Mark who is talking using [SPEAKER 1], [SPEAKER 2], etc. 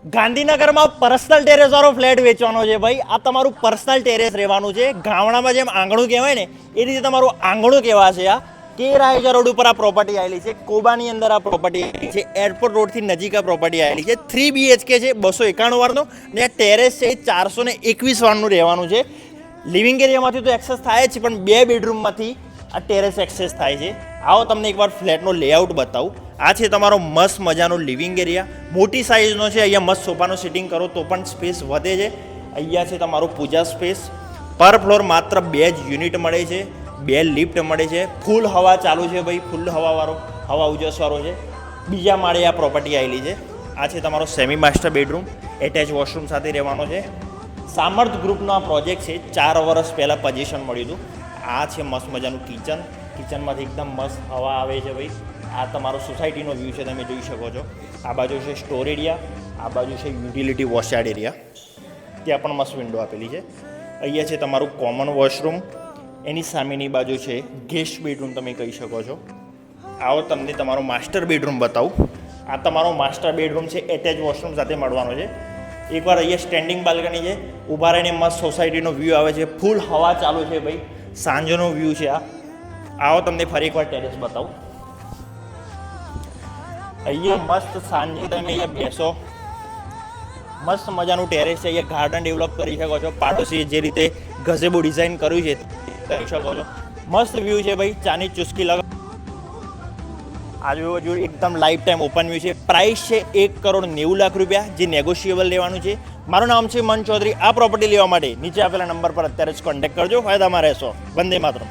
[SPEAKER 1] ગાંધીનગરમાં personal terrace વાળો flat વેચવાનો છે ભાઈ. આ તમારું પર્સનલ ટેરેસ રહેવાનું છે. ગામડામાં જેમ આંગણું કહેવાય ને એ રીતે તમારું આંગણું કહેવા છે. આ કેરાઈજા રોડ ઉપર આ પ્રોપર્ટી આવેલી છે. કોબાની અંદર આ પ્રોપર્ટી આવેલી છે. એરપોર્ટ રોડથી નજીક આ પ્રોપર્ટી આવેલી છે. 3 BHK છે, 291 વારનો, ને આ ટેરેસ છે એ 421 વારનું રહેવાનું છે. લિવિંગ એરિયામાંથી તો એક્સેસ થાય જ છે, પણ 2 બેડરૂમમાંથી આ ટેરેસ એક્સેસ થાય છે. આવો તમને એકવાર ફ્લેટનો લેઆઉટ બતાવું. આ છે તમારો મસ્ત મજાનો લિવિંગ એરિયા. મોટી સાઇઝનો છે. અહીંયા મસ્ત સોફાનું સિટિંગ કરો તો પણ સ્પેસ વધે છે. અહીંયા છે તમારું પૂજા સ્પેસ. પર ફ્લોર માત્ર 2 જ યુનિટ મળે છે, 2 લિફ્ટ મળે છે. ફૂલ હવા ચાલુ છે ભાઈ, ફૂલ હવાવાળો, હવા ઉજસવાળો છે. બીજા માળે આ પ્રોપર્ટી આવેલી છે. આ છે તમારો semi master bedroom, attach washroom સાથે રહેવાનો છે. સામર્થ ગ્રુપનો આ પ્રોજેક્ટ છે. 4 વર્ષ પહેલાં પોઝિશન મળ્યું હતું. આ છે મસ્ત મજાનું કિચન. કિચનમાંથી એકદમ મસ્ત હવા આવે છે ભાઈ. આ તમારો સોસાયટીનો વ્યૂ છે, તમે જોઈ શકો છો. આ બાજુ છે સ્ટોર એરિયા, આ બાજુ છે યુટિલિટી વોશયાર્ડ એરિયા. ત્યાં પણ મસ્ત વિન્ડો આપેલી છે. અહીંયા છે તમારું કોમન વોશરૂમ. એની સામેની બાજુ છે ગેસ્ટ બેડરૂમ, તમે કહી શકો છો. આવો તમને તમારો માસ્ટર બેડરૂમ બતાવું. આ તમારો માસ્ટર બેડરૂમ છે, એટેચ વોશરૂમ સાથે મળવાનો છે. એકવાર અહીંયા સ્ટેન્ડિંગ બાલ્કની છે. ઊભા રહીને મસ્ત સોસાયટીનો વ્યૂ આવે છે. ફૂલ હવા ચાલુ છે ભાઈ. સાંજનો વ્યૂ છે આ. આવો તમને ફરી એકવાર ટેરેસ બતાવું. અહીંયા મસ્ત સાંજે તમે અહીંયા બેસો. મસ્ત મજાનું ટેરેસ છે. અહીંયા ગાર્ડન ડેવલપ કરી શકો છો. પાડોશીએ જે રીતે ગઝેબો ડિઝાઇન કર્યું છે કરી શકો છો. મસ્ત વ્યૂ છે ભાઈ. ચાની ચુસ્કી લગાવ. આજુબાજુ એકદમ લાઈફ ટાઈમ ઓપન વ્યૂ છે. પ્રાઇસ છે 1,90,00,000 રૂપિયા, જે નેગોશિયેબલ લેવાનું છે. મારું નામ છે મન ચૌધરી. આ પ્રોપર્ટી લેવા માટે નીચે આપેલા નંબર પર અત્યારે જ કોન્ટેક્ટ કરજો. ફાયદામાં રહેશો. વંદે માતરમ.